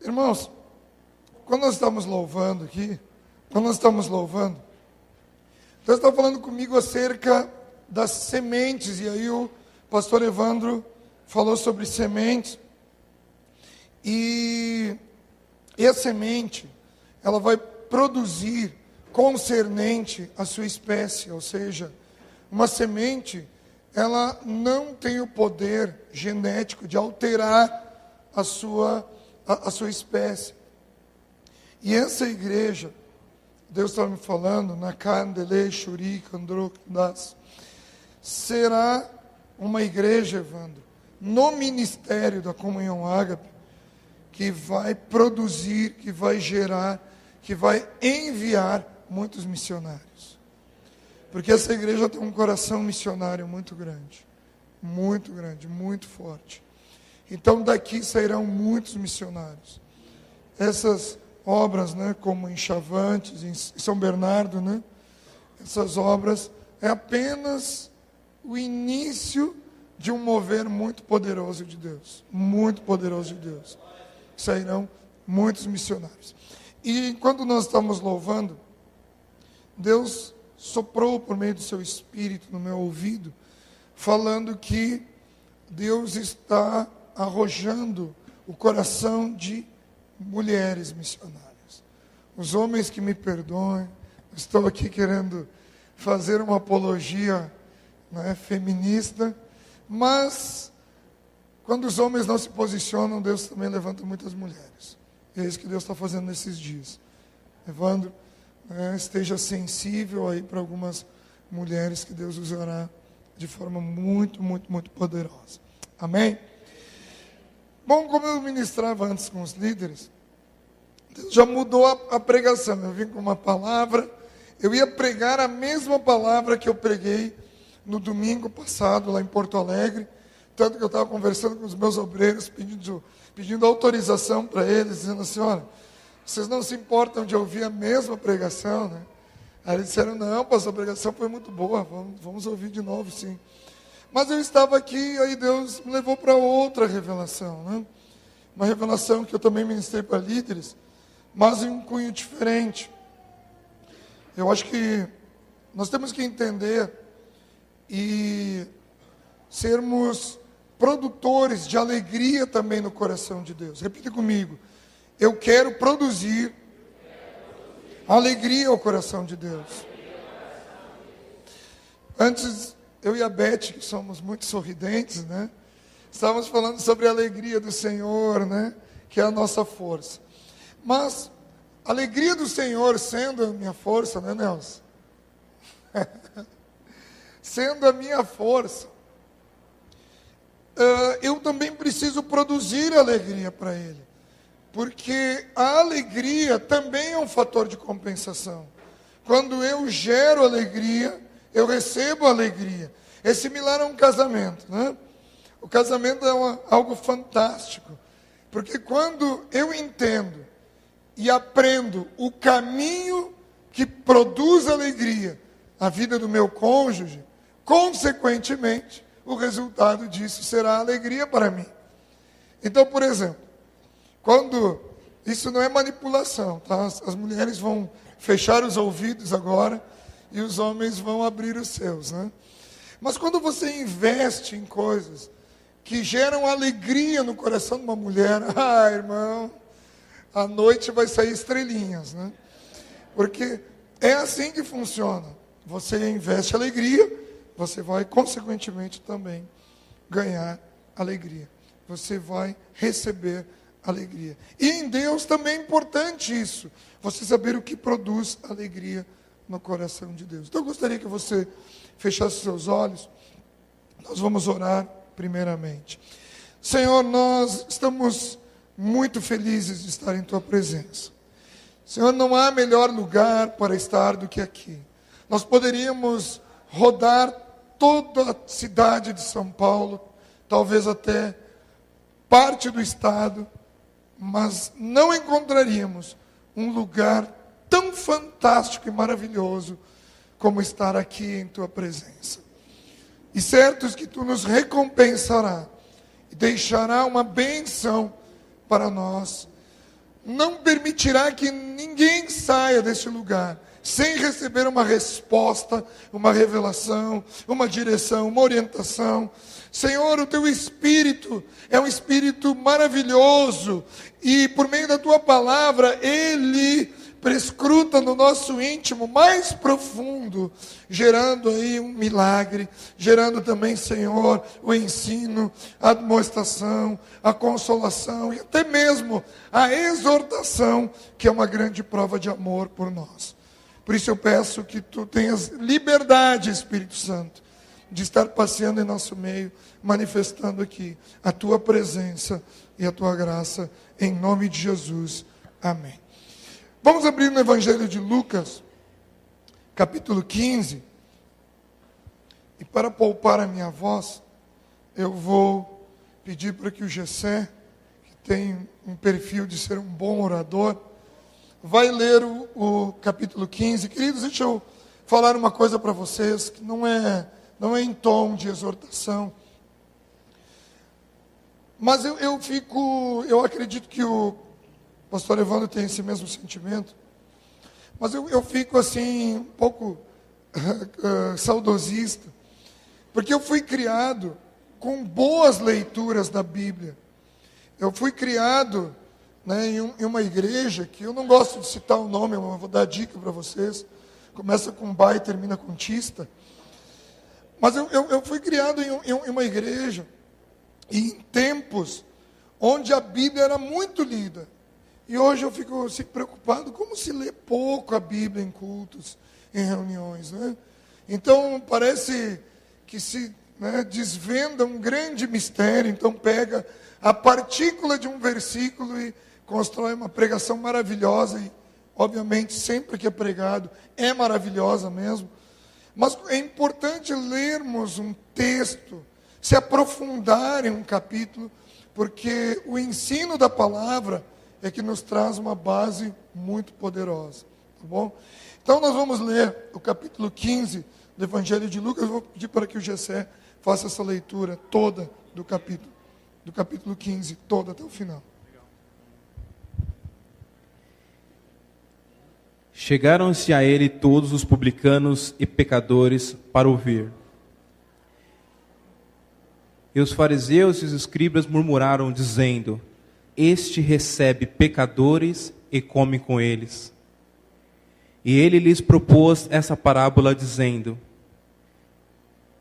Irmãos, quando nós estamos louvando aqui, Deus está falando comigo acerca das sementes, e aí o pastor Evandro falou sobre sementes, e a semente, ela vai produzir concernente a sua espécie, ou seja, uma semente, ela não tem o poder genético de alterar a sua espécie. E essa igreja, Deus estava me falando, na Candele, Shuri, Kandrokandas, será uma igreja, Evandro, no ministério da Comunhão Ágape, que vai produzir, que vai gerar, que vai enviar muitos missionários. Porque essa igreja tem um coração missionário muito grande, muito forte. Então daqui sairão muitos missionários. Essas obras, como em Chavantes, em São Bernardo, essas obras é apenas o início de um mover muito poderoso de Deus. Sairão muitos missionários. E quando nós estamos louvando, Deus soprou por meio do seu Espírito no meu ouvido, falando que Deus está arrojando o coração de mulheres missionárias. Os homens que me perdoem, estou aqui querendo fazer uma apologia feminista, mas quando os homens não se posicionam, Deus também levanta muitas mulheres. E é isso que Deus está fazendo nesses dias. Evandro, esteja sensível aí para algumas mulheres que Deus usará de forma muito poderosa. Amém? Bom, como eu ministrava antes com os líderes, Deus já mudou a pregação. Eu vim com uma palavra, eu ia pregar a mesma palavra que eu preguei no domingo passado, lá em Porto Alegre, tanto que eu estava conversando com os meus obreiros, pedindo autorização para eles, dizendo assim, olha, vocês não se importam de ouvir a mesma pregação, Aí eles disseram, não, pastor, a pregação foi muito boa, vamos ouvir de novo, sim. Mas eu estava aqui, aí Deus me levou para outra revelação, Uma revelação que eu também ministrei para líderes, mas em um cunho diferente. Eu acho que nós temos que entender e sermos produtores de alegria também no coração de Deus. Repita comigo. Eu quero produzir alegria ao coração de Deus. Antes, eu e a Beth, que somos muito sorridentes, estávamos falando sobre a alegria do Senhor, que é a nossa força. Mas, a alegria do Senhor sendo a minha força, Nelson? Sendo a minha força, eu também preciso produzir alegria para Ele. Porque a alegria também é um fator de compensação. Quando eu gero alegria, eu recebo alegria. É similar a um casamento, O casamento é algo fantástico. Porque quando eu entendo e aprendo o caminho que produz alegria na vida do meu cônjuge, consequentemente, o resultado disso será alegria para mim. Então, por exemplo, quando isso não é manipulação, tá? As mulheres vão fechar os ouvidos agora e os homens vão abrir os seus, Mas quando você investe em coisas que geram alegria no coração de uma mulher, irmão, à noite vai sair estrelinhas, Porque é assim que funciona. Você investe alegria, você vai, consequentemente, também ganhar alegria. Você vai receber alegria. E em Deus também é importante isso. Você saber o que produz alegria no coração de Deus. Então eu gostaria que você fechasse seus olhos. Nós vamos orar primeiramente. Senhor, nós estamos muito felizes de estar em Tua presença. Senhor, não há melhor lugar para estar do que aqui. Nós poderíamos rodar toda a cidade de São Paulo, talvez até parte do estado, mas não encontraríamos um lugar tão fantástico e maravilhoso como estar aqui em Tua presença. E certos que Tu nos recompensará e deixará uma bênção para nós, não permitirá que ninguém saia deste lugar sem receber uma resposta, uma revelação, uma direção, uma orientação. Senhor, o teu Espírito é um Espírito maravilhoso, e por meio da tua palavra, ele prescruta no nosso íntimo mais profundo, gerando aí um milagre, gerando também, Senhor, o ensino, a admoestação, a consolação e até mesmo a exortação, que é uma grande prova de amor por nós. Por isso eu peço que tu tenhas liberdade, Espírito Santo, de estar passeando em nosso meio, manifestando aqui a tua presença e a tua graça, em nome de Jesus. Amém. Vamos abrir no Evangelho de Lucas, capítulo 15. E para poupar a minha voz, eu vou pedir para que o Gessé, que tem um perfil de ser um bom orador, vai ler o capítulo 15. Queridos, deixa eu falar uma coisa para vocês, que não é em tom de exortação. Mas eu acredito que o pastor Evandro tem esse mesmo sentimento. Mas eu fico assim, um pouco saudosista. Porque eu fui criado com boas leituras da Bíblia. Eu fui criado, né, em uma igreja, que eu não gosto de citar o nome, eu vou dar dica para vocês. Começa com Bá e termina com Tista. Mas eu fui criado em uma igreja, em tempos onde a Bíblia era muito lida. E hoje eu fico assim, preocupado, como se lê pouco a Bíblia em cultos, em reuniões, né? Então parece que se, né, desvenda um grande mistério, então pega a partícula de um versículo e constrói uma pregação maravilhosa, e obviamente sempre que é pregado é maravilhosa mesmo. Mas é importante lermos um texto, se aprofundar em um capítulo, porque o ensino da palavra é que nos traz uma base muito poderosa, tá bom? Então nós vamos ler o capítulo 15 do Evangelho de Lucas. Eu vou pedir para que o Gessé faça essa leitura toda do capítulo 15, toda até o final. Chegaram-se a ele todos os publicanos e pecadores para ouvir. E os fariseus e os escribas murmuraram, dizendo: Este recebe pecadores e come com eles. E ele lhes propôs essa parábola, dizendo: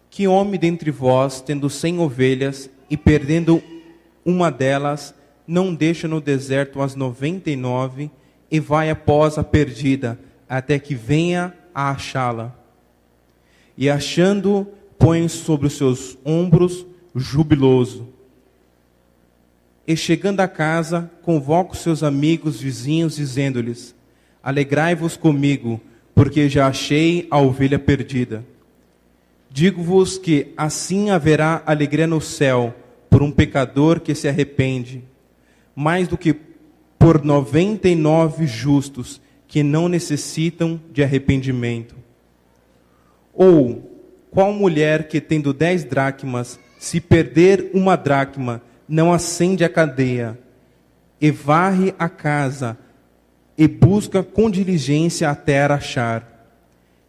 Que homem dentre vós, tendo 100 ovelhas, e perdendo uma delas, não deixa no deserto as 99, e vai após a perdida, até que venha a achá-la? E achando, põe sobre os seus ombros, jubiloso. E chegando a casa, convoca os seus amigos vizinhos, dizendo-lhes: Alegrai-vos comigo, porque já achei a ovelha perdida. Digo-vos que assim haverá alegria no céu por um pecador que se arrepende, mais do que por 99 justos que não necessitam de arrependimento. Ou, qual mulher que, tendo 10 dracmas, se perder uma dracma, não acende a candeia, e varre a casa, e busca com diligência até a achar?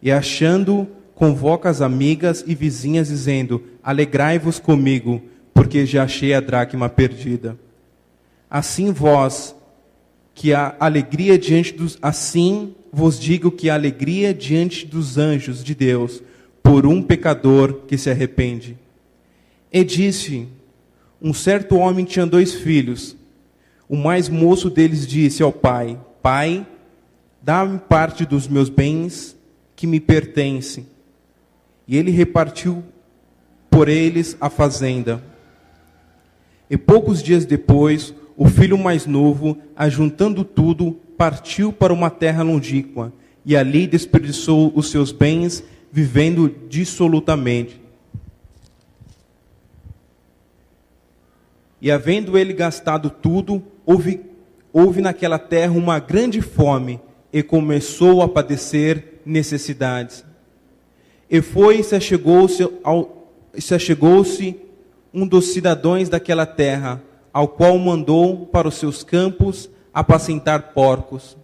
E achando, convoca as amigas e vizinhas, dizendo: Alegrai-vos comigo, porque já achei a dracma perdida. Assim vós, que a alegria diante dos... Assim vos digo que a alegria diante dos anjos de Deus, por um pecador que se arrepende. E disse: Um certo homem tinha 2 filhos. O mais moço deles disse ao pai: Pai, dá-me parte dos meus bens que me pertencem. E ele repartiu por eles a fazenda. E poucos dias depois, o filho mais novo, ajuntando tudo, partiu para uma terra longínqua, e ali desperdiçou os seus bens, vivendo dissolutamente. E havendo ele gastado tudo, houve naquela terra uma grande fome, e começou a padecer necessidades. E foi e se achegou-se um dos cidadãos daquela terra, ao qual mandou para os seus campos apacentar porcos.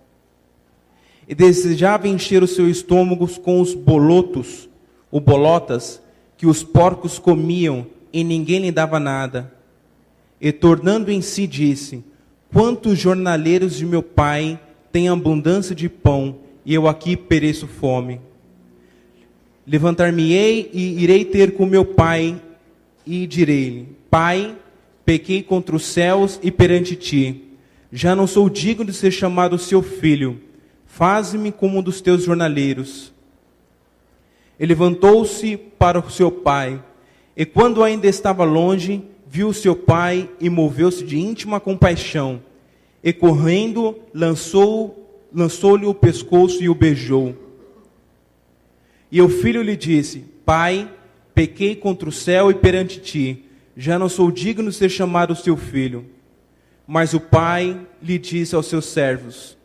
E desejava encher o seu estômago com os bolotas, que os porcos comiam, e ninguém lhe dava nada. E tornando em si, disse: quantos jornaleiros de meu pai têm abundância de pão, e eu aqui pereço fome. Levantar-me-ei e irei ter com meu pai, e direi-lhe: Pai, pequei contra os céus e perante ti. Já não sou digno de ser chamado seu filho. Faze-me como um dos teus jornaleiros. E levantou-se para o seu pai, e quando ainda estava longe, viu o seu pai e moveu-se de íntima compaixão, e correndo, lançou-lhe o pescoço e o beijou. E o filho lhe disse: Pai, pequei contra o céu e perante ti, já não sou digno de ser chamado seu filho. Mas o pai lhe disse aos seus servos: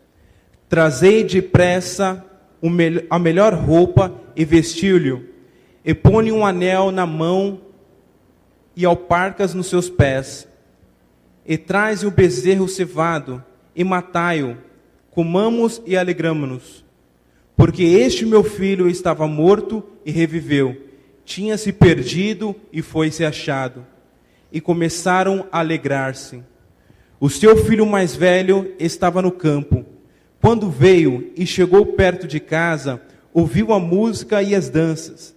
trazei depressa a melhor roupa e vestiu-lhe, e põe um anel na mão e alparcas nos seus pés. E traz o bezerro cevado, e matai-o, comamos e alegramo-nos. Porque este meu filho estava morto e reviveu, tinha se perdido e foi-se achado. E começaram a alegrar-se. O seu filho mais velho estava no campo. Quando veio e chegou perto de casa, ouviu a música e as danças.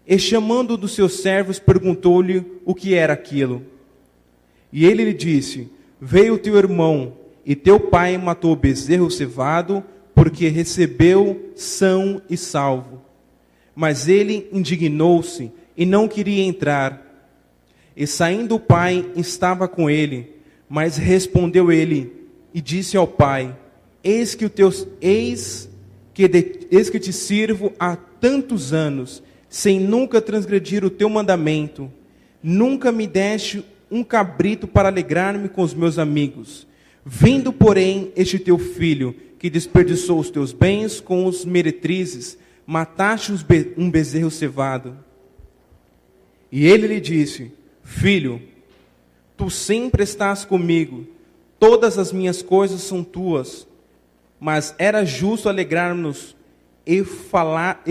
E chamando um dos seus servos, perguntou-lhe o que era aquilo. E ele lhe disse: veio teu irmão, e teu pai matou o bezerro cevado, porque recebeu são e salvo. Mas ele indignou-se e não queria entrar. E saindo o pai, estava com ele. Mas respondeu ele e disse ao pai: eis que te sirvo há tantos anos, sem nunca transgredir o teu mandamento. Nunca me deste um cabrito para alegrar-me com os meus amigos. Vindo, porém, este teu filho, que desperdiçou os teus bens com os meretrizes, mataste um bezerro cevado. E ele lhe disse: filho, tu sempre estás comigo, todas as minhas coisas são tuas, mas era justo alegrarmos e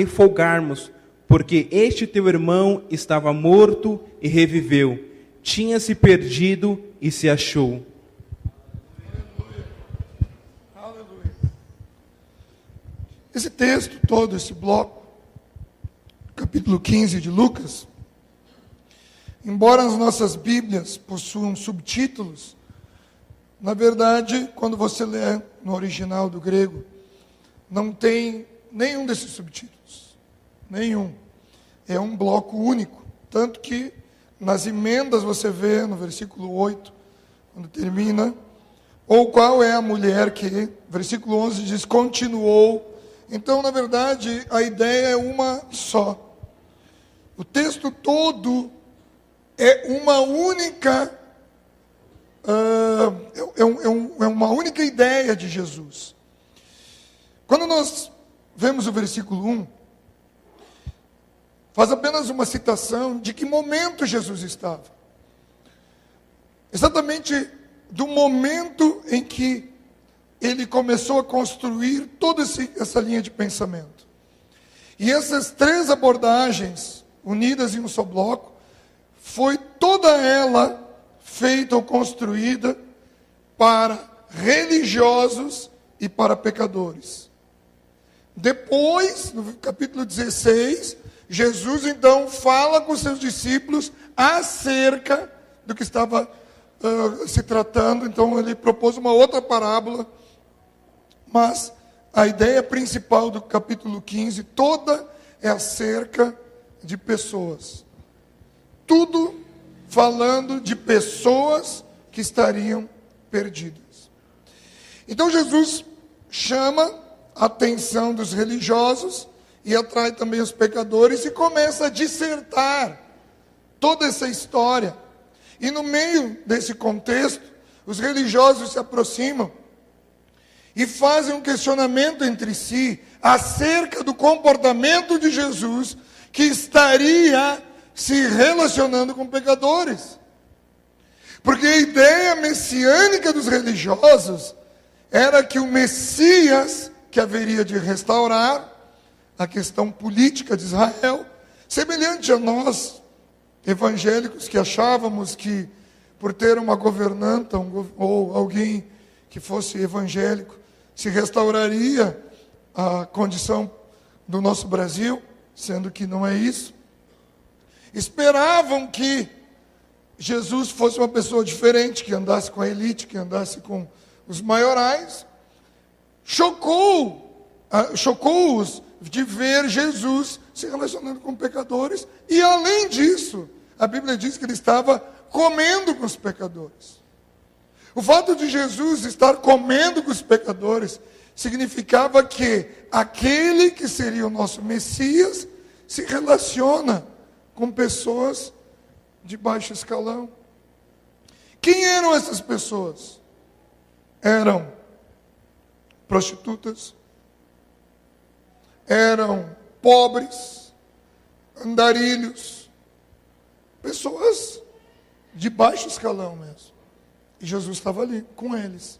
folgarmos, porque este teu irmão estava morto e reviveu, tinha se perdido e se achou. Aleluia. Esse texto todo, esse bloco, capítulo 15 de Lucas, embora as nossas Bíblias possuam subtítulos, na verdade, quando você lê no original do grego, não tem nenhum desses subtítulos. Nenhum. É um bloco único. Tanto que nas emendas você vê no versículo 8, quando termina, ou qual é a mulher que, versículo 11 diz, continuou. Então, na verdade, a ideia é uma só. O texto todo é uma única uma única ideia de Jesus. Quando nós vemos o versículo 1, faz apenas uma citação de que momento Jesus estava. Exatamente do momento em que ele começou a construir toda essa linha de pensamento. E essas três abordagens, unidas em um só bloco, foi toda ela feita ou construída para religiosos e para pecadores. Depois, no capítulo 16, Jesus então fala com seus discípulos acerca do que estava se tratando. Então ele propôs uma outra parábola, mas a ideia principal do capítulo 15 toda é acerca de pessoas. Tudo falando de pessoas que estariam perdidas. Então Jesus chama a atenção dos religiosos e atrai também os pecadores e começa a dissertar toda essa história. E no meio desse contexto, os religiosos se aproximam e fazem um questionamento entre si acerca do comportamento de Jesus, que estaria se relacionando com pecadores. Porque a ideia messiânica dos religiosos era que o Messias, que haveria de restaurar a questão política de Israel, semelhante a nós, evangélicos, que achávamos que por ter uma governanta ou alguém que fosse evangélico, se restauraria a condição do nosso Brasil, sendo que não é isso. Esperavam que Jesus fosse uma pessoa diferente, que andasse com a elite, que andasse com os maiorais. Chocou-os de ver Jesus se relacionando com pecadores, e além disso, a Bíblia diz que ele estava comendo com os pecadores. O fato de Jesus estar comendo com os pecadores significava que aquele que seria o nosso Messias se relaciona com pessoas de baixo escalão. Quem eram essas pessoas? Eram prostitutas, eram pobres, andarilhos, pessoas de baixo escalão mesmo. E Jesus estava ali com eles.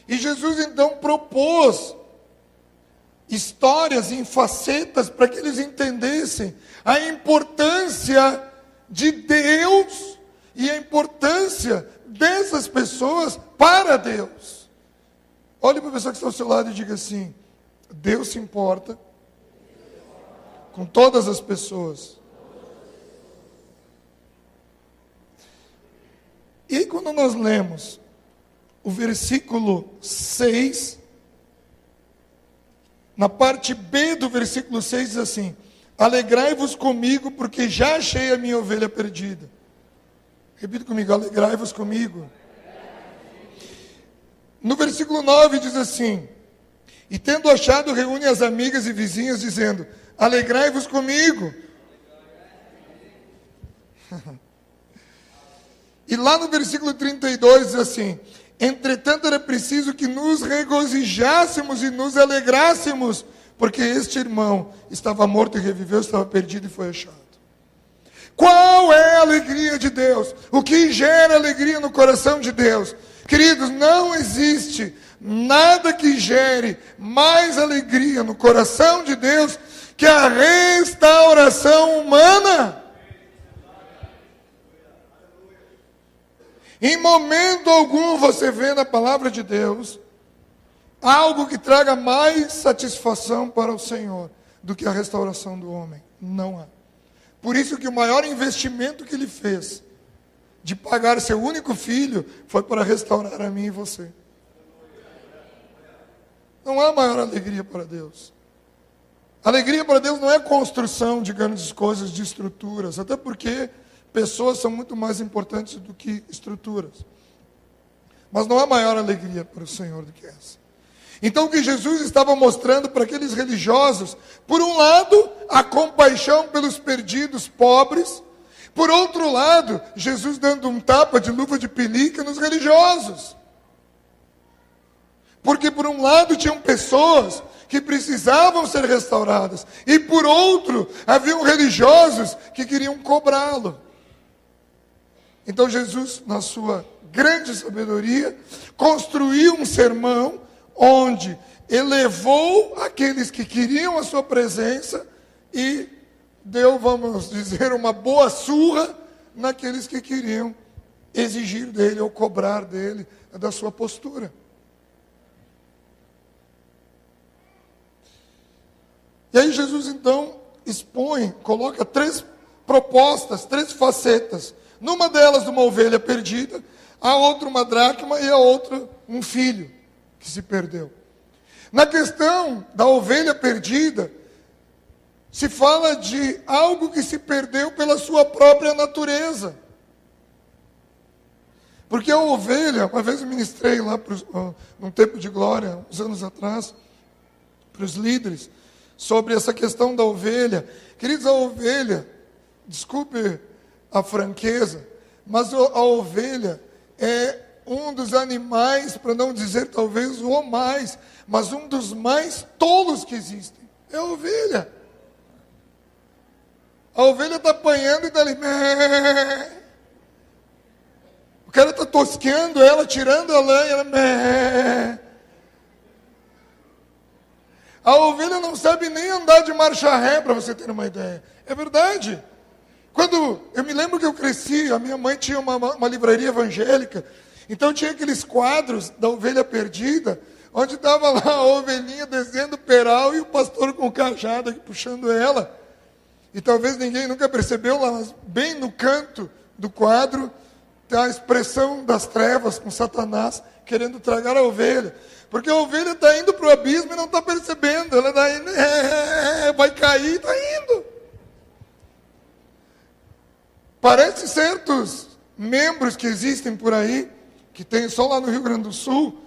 E Jesus então propôs histórias em facetas para que eles entendessem a importância de Deus e a importância dessas pessoas para Deus. Olhe para a pessoa que está ao seu lado e diga assim: Deus se importa com todas as pessoas. E aí quando nós lemos o versículo 6, na parte B do versículo 6 diz assim: alegrai-vos comigo, porque já achei a minha ovelha perdida. Repita comigo: alegrai-vos comigo. No versículo 9 diz assim: e tendo achado, reúne as amigas e vizinhas, dizendo: alegrai-vos comigo. E lá no versículo 32 diz assim: entretanto era preciso que nos regozijássemos e nos alegrássemos, porque este irmão estava morto e reviveu, estava perdido e foi achado. Qual é a alegria de Deus? O que gera alegria no coração de Deus? Queridos, não existe nada que gere mais alegria no coração de Deus que a restauração humana. Em momento algum você vê na palavra de Deus algo que traga mais satisfação para o Senhor do que a restauração do homem. Não há. Por isso que o maior investimento que ele fez, de pagar seu único filho, foi para restaurar a mim e você. Não há maior alegria para Deus. Alegria para Deus não é construção de grandes coisas, de estruturas, até porque pessoas são muito mais importantes do que estruturas. Mas não há maior alegria para o Senhor do que essa. Então o que Jesus estava mostrando para aqueles religiosos, por um lado, a compaixão pelos perdidos pobres, por outro lado, Jesus dando um tapa de luva de pelica nos religiosos. Porque por um lado tinham pessoas que precisavam ser restauradas, e por outro, haviam religiosos que queriam cobrá-lo. Então Jesus, na sua grande sabedoria, construiu um sermão onde elevou aqueles que queriam a sua presença e deu, vamos dizer, uma boa surra naqueles que queriam exigir dele ou cobrar dele da sua postura. E aí Jesus então expõe, coloca 3 propostas, 3 facetas. Numa delas uma ovelha perdida, a outra uma dracma e a outra um filho que se perdeu. Na questão da ovelha perdida, se fala de algo que se perdeu pela sua própria natureza. Porque a ovelha, uma vez eu ministrei lá num tempo de glória, uns anos atrás, para os líderes, sobre essa questão da ovelha. Queridos, a ovelha, desculpe a franqueza, mas a ovelha é um dos animais, para não dizer talvez o mais, mas um dos mais tolos que existem. É a ovelha. A ovelha está apanhando e está ali. O cara está tosqueando ela, tirando a lã, e ela. A ovelha não sabe nem andar de marcha ré, para você ter uma ideia. É verdade. Quando eu me lembro que eu cresci, a minha mãe tinha uma livraria evangélica, então tinha aqueles quadros da ovelha perdida, onde estava lá a ovelhinha descendo o peral e o pastor com o cajado aqui puxando ela. E talvez ninguém nunca percebeu, lá bem no canto do quadro, tem a expressão das trevas com Satanás querendo tragar a ovelha. Porque a ovelha está indo para o abismo e não está percebendo. Ela está indo, vai cair, está indo. Parece certos membros que existem por aí, que tem só lá no Rio Grande do Sul,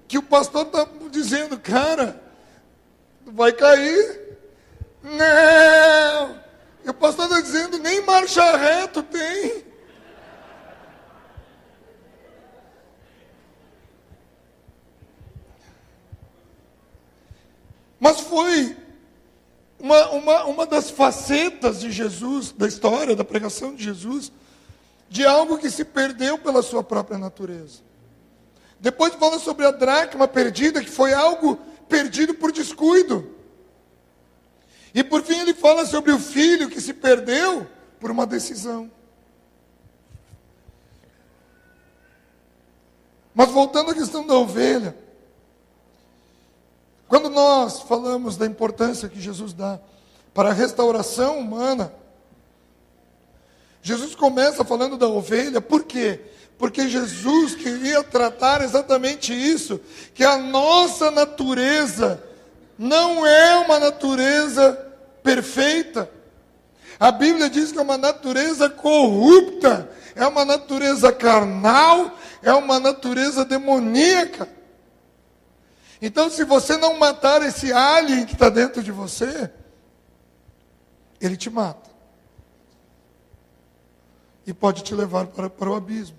que o pastor está dizendo, cara, vai cair. Não. E o pastor está dizendo, nem marcha reto tem. Mas foi uma das facetas de Jesus, da história, da pregação de Jesus, de algo que se perdeu pela sua própria natureza. Depois fala sobre a dracma perdida, que foi algo perdido por descuido. E por fim ele fala sobre o filho que se perdeu por uma decisão. Mas voltando à questão da ovelha, quando nós falamos da importância que Jesus dá para a restauração humana, Jesus começa falando da ovelha, por quê? Porque Jesus queria tratar exatamente isso, que a nossa natureza não é uma natureza perfeita. A Bíblia diz que é uma natureza corrupta, é uma natureza carnal, é uma natureza demoníaca. Então, se você não matar esse alien que está dentro de você, ele te mata. E pode te levar para o abismo.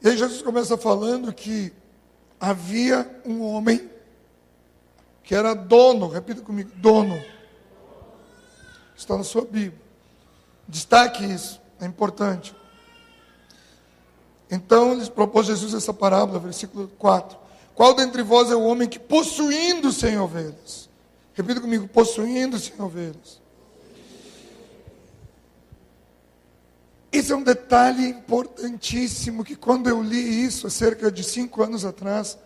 E aí Jesus começa falando que havia um homem que era dono, repita comigo, dono. Está na sua Bíblia. Destaque isso, é importante. Então, lhes propôs Jesus essa parábola, versículo 4. Qual dentre vós é o homem que possuindo 100 ovelhas? Repita comigo, possuindo 100 ovelhas. Esse é um detalhe importantíssimo, que quando eu li isso, há cerca de 5 anos atrás,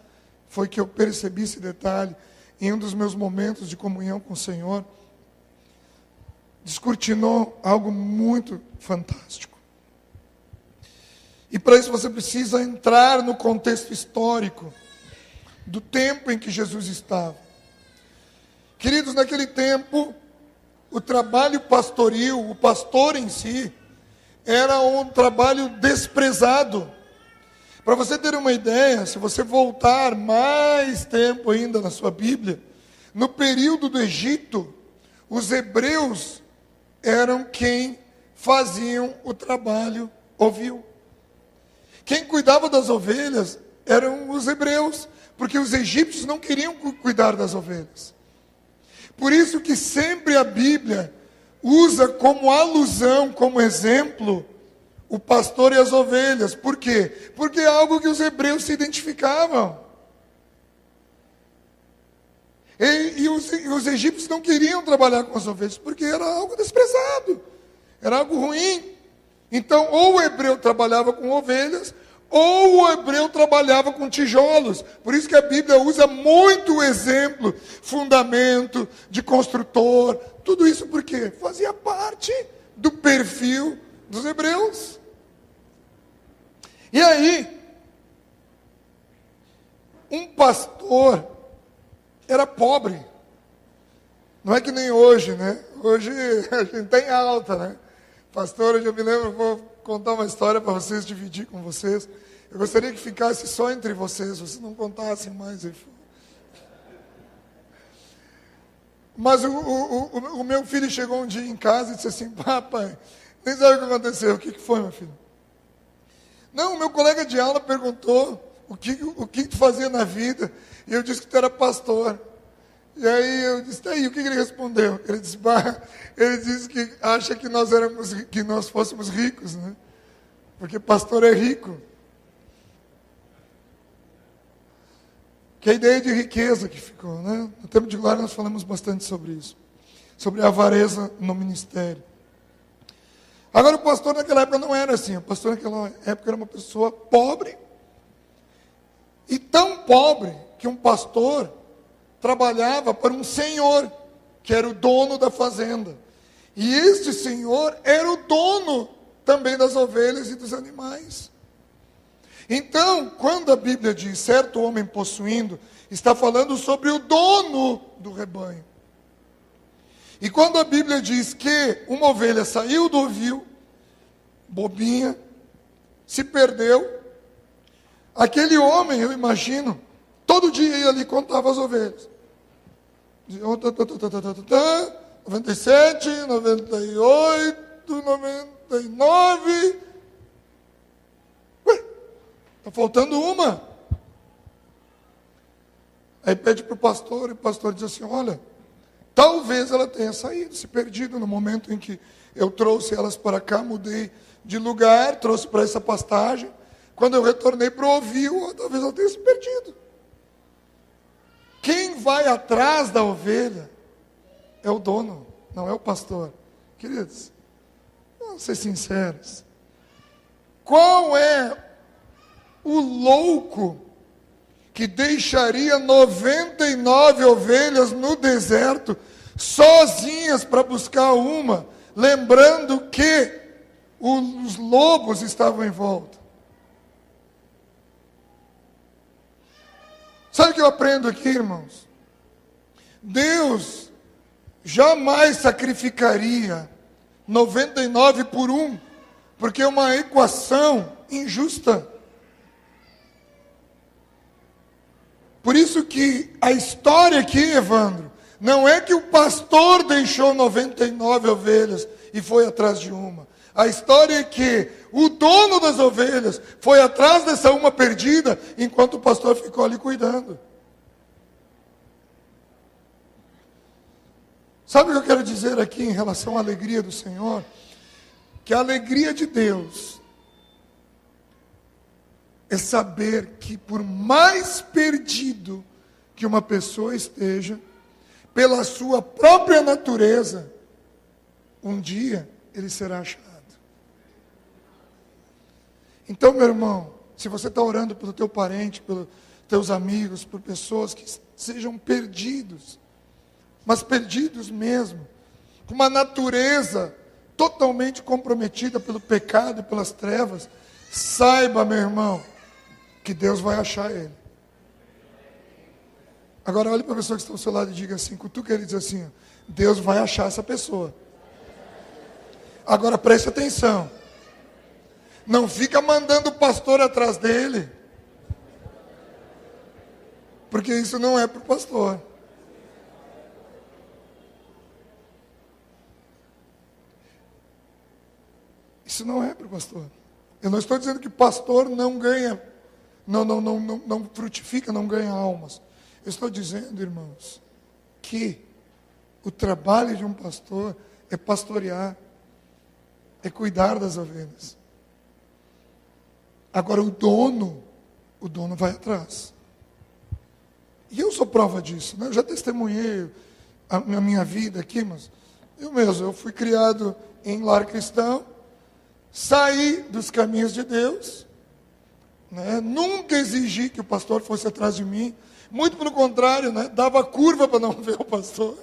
foi que eu percebi esse detalhe, em um dos meus momentos de comunhão com o Senhor, descortinou algo muito fantástico. E para isso você precisa entrar no contexto histórico do tempo em que Jesus estava. Queridos, naquele tempo, o trabalho pastoril, o pastor em si, era um trabalho desprezado. Para você ter uma ideia, se você voltar mais tempo ainda na sua Bíblia, no período do Egito, os hebreus eram quem faziam o trabalho ovil. Quem cuidava das ovelhas eram os hebreus, porque os egípcios não queriam cuidar das ovelhas. Por isso que sempre a Bíblia usa como alusão, como exemplo, o pastor e as ovelhas. Por quê? Porque é algo que os hebreus se identificavam. E os egípcios não queriam trabalhar com as ovelhas, porque era algo desprezado, era algo ruim. Então, ou o hebreu trabalhava com ovelhas, ou o hebreu trabalhava com tijolos. Por isso que a Bíblia usa muito o exemplo, fundamento, de construtor. Tudo isso porque fazia parte do perfil dos hebreus. E aí, um pastor era pobre. Não é que nem hoje, né? Hoje a gente está em alta, né? Pastor, eu já me lembro, vou contar uma história para vocês, dividir com vocês. Eu gostaria que ficasse só entre vocês não contassem mais. Mas o meu filho chegou um dia em casa e disse assim, papai, nem sabe o que aconteceu. O que foi, meu filho? Não, o meu colega de aula perguntou o que tu fazia na vida, e eu disse que tu era pastor. E aí eu disse, tá aí, o que ele respondeu? Ele disse que acha que nós fôssemos ricos, né? Porque pastor é rico. que é a ideia de riqueza que ficou, né? No tempo de glória nós falamos bastante sobre isso, sobre a avareza no ministério. Agora o pastor naquela época não era assim, o pastor naquela época era uma pessoa pobre, e tão pobre que um pastor trabalhava para um senhor, que era o dono da fazenda. E este senhor era o dono também das ovelhas e dos animais. Então, quando a Bíblia diz certo homem possuindo, está falando sobre o dono do rebanho. E quando a Bíblia diz que uma ovelha saiu do ovil, bobinha, se perdeu, aquele homem, eu imagino, todo dia ia ali e contava as ovelhas. 97, 98, 99. Ué, está faltando uma. Aí pede para o pastor, e o pastor diz assim, olha, talvez ela tenha saído, se perdido no momento em que eu trouxe elas para cá, mudei de lugar, trouxe para essa pastagem. Quando eu retornei para o ovil, talvez ela tenha se perdido. Quem vai atrás da ovelha é o dono, não é o pastor. Queridos, vamos ser sinceros. Qual é o louco que deixaria 99 ovelhas no deserto, sozinhas para buscar uma, lembrando que os lobos estavam em volta? Sabe o que eu aprendo aqui, irmãos? Deus jamais sacrificaria 99 por um, porque é uma equação injusta. Por isso que a história aqui, Evandro, não é que o pastor deixou 99 ovelhas e foi atrás de uma. A história é que o dono das ovelhas foi atrás dessa uma perdida, enquanto o pastor ficou ali cuidando. Sabe o que eu quero dizer aqui em relação à alegria do Senhor? Que a alegria de Deus é saber que por mais perdido que uma pessoa esteja, pela sua própria natureza, um dia ele será achado. Então, meu irmão, se você está orando pelo teu parente, pelos teus amigos, por pessoas que sejam perdidos, mas perdidos mesmo, com uma natureza totalmente comprometida pelo pecado e pelas trevas, saiba, meu irmão, que Deus vai achar ele. Agora olhe para a pessoa que está ao seu lado e diga assim, cutuca ele e diz assim, Deus vai achar essa pessoa. Agora preste atenção. Não fica mandando o pastor atrás dele, porque isso não é para o pastor. Isso não é para o pastor. Eu não estou dizendo que pastor não ganha, não frutifica, não ganha almas. Eu estou dizendo, irmãos, que o trabalho de um pastor é pastorear, é cuidar das ovelhas. Agora o dono vai atrás. E eu sou prova disso, né? Eu já testemunhei a minha vida aqui, mas eu fui criado em lar cristão, saí dos caminhos de Deus, né? Nunca exigi que o pastor fosse atrás de mim, muito pelo contrário, né? Dava curva para não ver o pastor.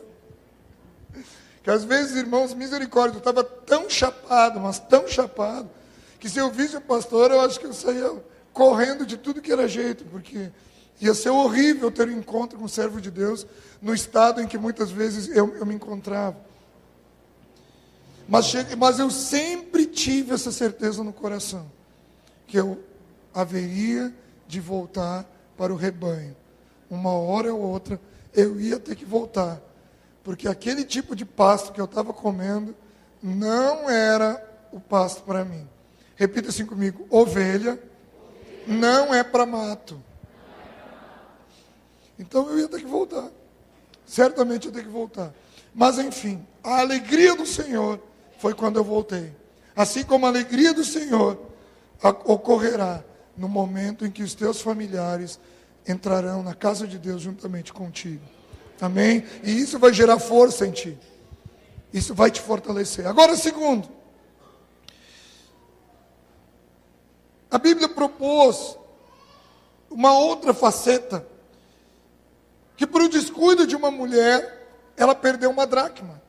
Que às vezes, irmãos, misericórdia, eu estava tão chapado, mas tão chapado, que se eu visse o pastor, eu acho que eu saía correndo de tudo que era jeito, porque ia ser horrível ter um encontro com o servo de Deus no estado em que muitas vezes eu me encontrava. Mas eu sempre tive essa certeza no coração, que eu haveria de voltar para o rebanho. Uma hora ou outra, eu ia ter que voltar, porque aquele tipo de pasto que eu estava comendo não era o pasto para mim. Repita assim comigo, ovelha não é para mato. Então eu ia ter que voltar. Certamente eu ia ter que voltar. Mas enfim, a alegria do Senhor foi quando eu voltei. Assim como a alegria do Senhor ocorrerá no momento em que os teus familiares entrarão na casa de Deus juntamente contigo. Amém? E isso vai gerar força em ti. Isso vai te fortalecer. Agora, segundo, a Bíblia propôs uma outra faceta, que por o descuido de uma mulher, ela perdeu uma dracma.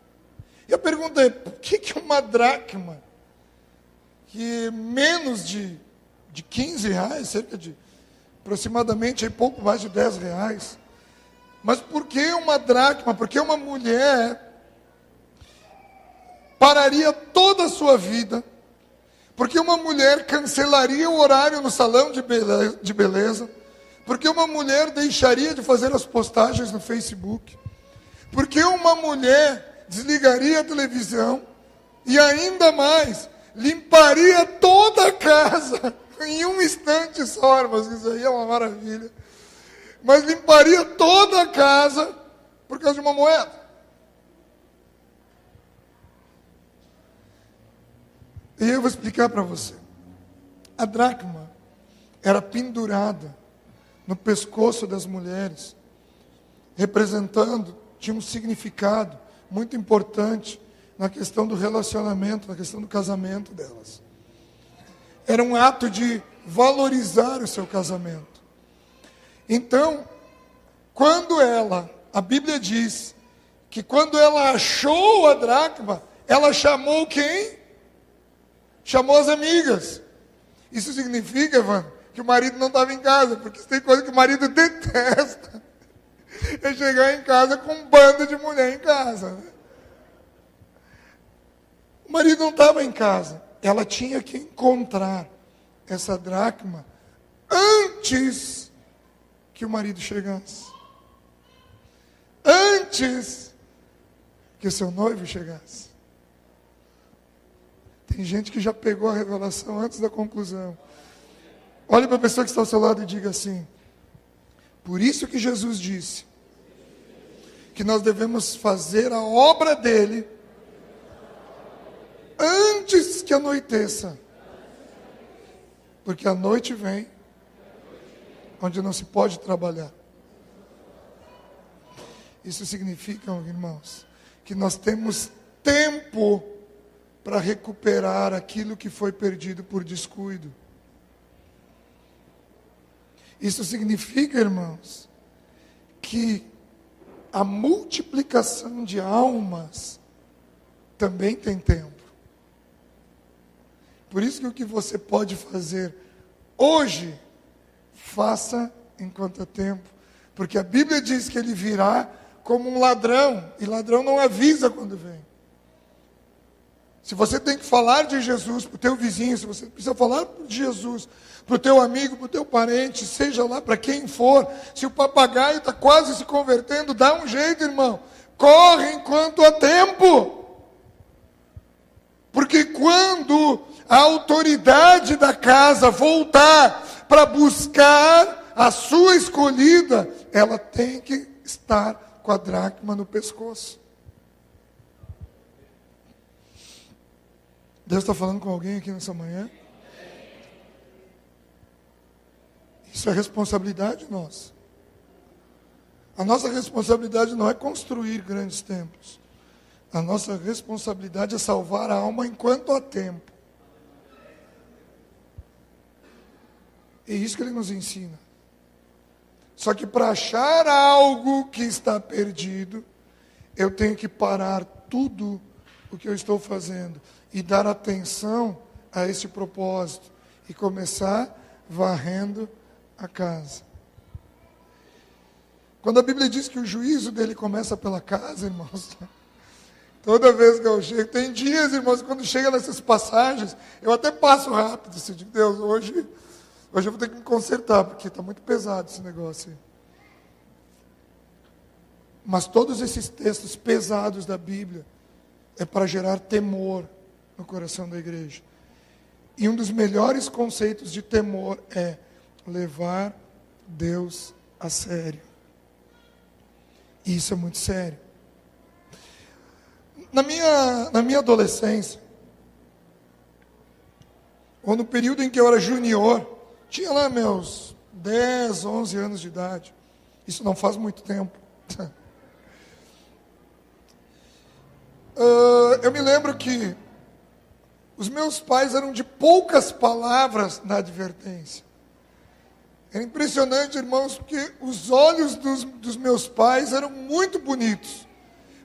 E a pergunta é, por que uma dracma, que menos de 15 reais, cerca de aproximadamente pouco mais de 10 reais, mas por que uma dracma? Porque uma mulher pararia toda a sua vida, porque uma mulher cancelaria o horário no salão de beleza, porque uma mulher deixaria de fazer as postagens no Facebook, porque uma mulher desligaria a televisão e ainda mais, limparia toda a casa em um instante só, irmãos, isso aí é uma maravilha, mas limparia toda a casa por causa de uma moeda. E eu vou explicar para você. A dracma era pendurada no pescoço das mulheres, representando, tinha um significado muito importante na questão do relacionamento, na questão do casamento delas. Era um ato de valorizar o seu casamento. Então, a Bíblia diz que quando ela achou a dracma, ela chamou quem? Chamou as amigas. Isso significa, Evandro, que o marido não estava em casa, porque tem coisa que o marido detesta. É chegar em casa com um bando de mulher em casa. O marido não estava em casa. Ela tinha que encontrar essa dracma antes que o marido chegasse. Antes que o seu noivo chegasse. Tem gente que já pegou a revelação antes da conclusão. Olhe para a pessoa que está ao seu lado e diga assim: por isso que Jesus disse que nós devemos fazer a obra dele antes que anoiteça. Porque a noite vem onde não se pode trabalhar. Isso significa, irmãos, que nós temos tempo para recuperar aquilo que foi perdido por descuido. Isso significa, irmãos, que a multiplicação de almas também tem tempo. Por isso que o que você pode fazer hoje, faça enquanto há tempo. Porque a Bíblia diz que ele virá como um ladrão, e ladrão não avisa quando vem. Se você tem que falar de Jesus para o teu vizinho, se você precisa falar de Jesus para o teu amigo, para o teu parente, seja lá para quem for, se o papagaio está quase se convertendo, dá um jeito, irmão. Corre enquanto há tempo. Porque quando a autoridade da casa voltar para buscar a sua escolhida, ela tem que estar com a dracma no pescoço. Deus está falando com alguém aqui nessa manhã? Isso é responsabilidade nossa. A nossa responsabilidade não é construir grandes templos. A nossa responsabilidade é salvar a alma enquanto há tempo. É isso que ele nos ensina. Só que para achar algo que está perdido, eu tenho que parar tudo o que eu estou fazendo e dar atenção a esse propósito e começar varrendo a casa. Quando a Bíblia diz que o juízo dele começa pela casa, irmãos, toda vez que eu chego, tem dias, irmãos, quando chega nessas passagens, eu até passo rápido, assim, de Deus, hoje eu vou ter que me consertar, porque está muito pesado esse negócio aí. Mas todos esses textos pesados da Bíblia é para gerar temor no coração da igreja. E um dos melhores conceitos de temor é levar Deus a sério. E isso é muito sério. Na minha adolescência, ou no período em que eu era junior, tinha lá meus 10, 11 anos de idade. Isso não faz muito tempo. Eu me lembro que os meus pais eram de poucas palavras na advertência. Era impressionante, irmãos, porque os olhos dos meus pais eram muito bonitos.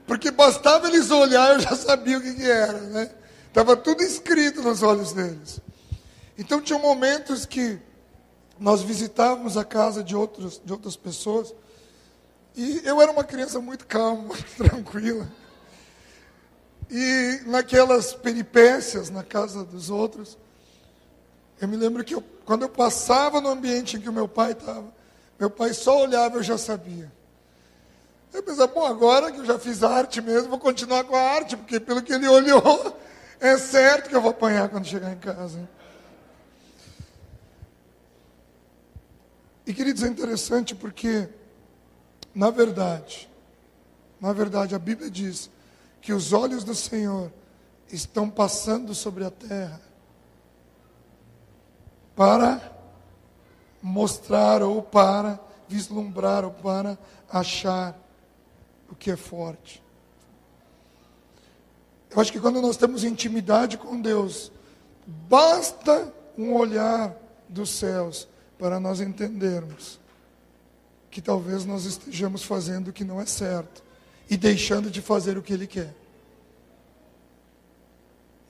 Porque bastava eles olhar, eu já sabia o que era, né? Estava tudo escrito nos olhos deles. Então, tinha momentos que nós visitávamos a casa de outras pessoas, e eu era uma criança muito calma, muito tranquila. E naquelas peripécias na casa dos outros, eu me lembro que quando eu passava no ambiente em que o meu pai estava, meu pai só olhava e eu já sabia. Eu pensava, bom, agora que eu já fiz arte mesmo, vou continuar com a arte, porque pelo que ele olhou, é certo que eu vou apanhar quando chegar em casa. Hein? E, queridos, é interessante porque, na verdade, a Bíblia diz que os olhos do Senhor estão passando sobre a terra para mostrar, ou para vislumbrar, ou para achar o que é forte. Eu acho que quando nós temos intimidade com Deus, basta um olhar dos céus para nós entendermos que talvez nós estejamos fazendo o que não é certo e deixando de fazer o que Ele quer.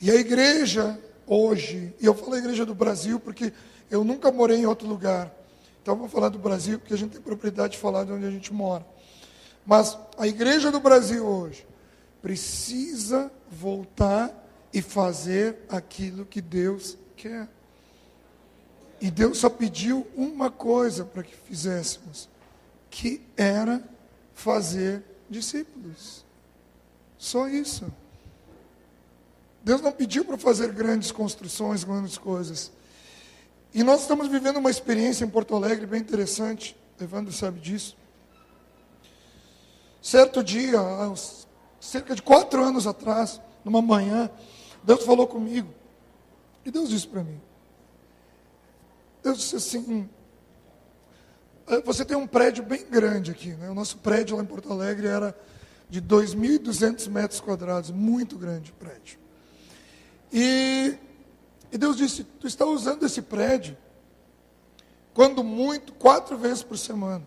E a igreja hoje, e eu falo a igreja do Brasil porque eu nunca morei em outro lugar, então eu vou falar do Brasil porque a gente tem propriedade de falar de onde a gente mora. Mas a igreja do Brasil hoje precisa voltar e fazer aquilo que Deus quer. E Deus só pediu uma coisa para que fizéssemos, que era fazer discípulos. Só isso. Deus não pediu para fazer grandes construções, grandes coisas. E nós estamos vivendo uma experiência em Porto Alegre bem interessante, Evandro sabe disso. Certo dia, há cerca de 4 anos atrás, numa manhã, Deus falou comigo. E Deus disse para mim. Deus disse assim, você tem um prédio bem grande aqui, né? O nosso prédio lá em Porto Alegre era de 2.200 metros quadrados, muito grande o prédio. E Deus disse, tu está usando esse prédio, quando muito, 4 vezes por semana.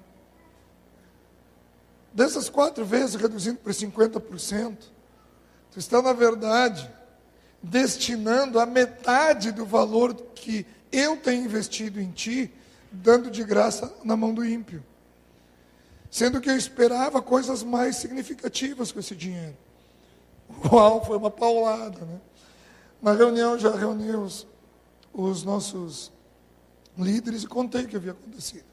Dessas 4 vezes, reduzindo para 50%, tu está, na verdade, destinando a metade do valor que eu tenho investido em ti, dando de graça na mão do ímpio. Sendo que eu esperava coisas mais significativas com esse dinheiro. Uau, foi uma paulada, né? Na reunião, já reuni os nossos líderes e contei o que havia acontecido.